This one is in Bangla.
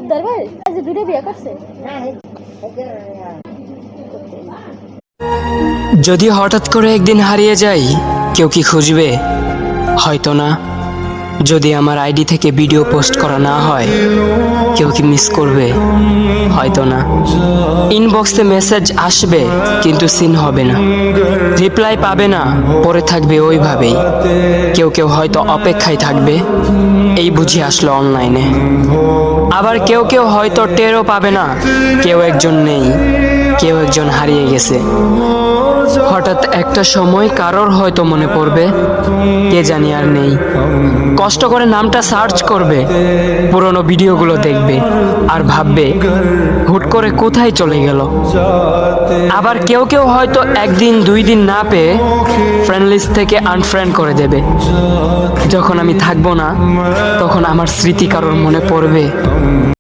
পোদ্দার ভাই আজ দুটো বিয়ে করছে। যদি হঠাৎ করে একদিন হারিয়ে যাই, কেউ কি খুঁজবে? হয়তো না। যদি আমার আইডি থেকে ভিডিও পোস্ট করা না হয়, কেউ কি মিস করবে? হয়তো না। ইনবক্সে মেসেজ আসবে কিন্তু সিন হবে না, রিপ্লাই পাবে না, পড়ে থাকবে ওইভাবেই। কেউ কেউ হয়তো অপেক্ষায় থাকবে, এই বুঝি আসলো অনলাইনে। আবার কেউ কেউ হয়তো টেরও পাবে না, কেউ একজন নেই, কেউ একজন হারিয়ে গেছে। হঠাৎ একটা সময় কারোর হয়তো মনে পড়বে, কে জানি আর নেই। কষ্ট করে নামটা সার্চ করবে, পুরনো ভিডিওগুলো দেখবে আর ভাববে হুট করে কোথায় চলে গেল। আবার কেউ কেউ হয়তো একদিন দুই দিন না পেয়ে ফ্রেন্ড লিস্ট থেকে আনফ্রেন্ড করে দেবে। যখন আমি থাকবো না, তখন আমার স্মৃতি কারোর মনে পড়বে।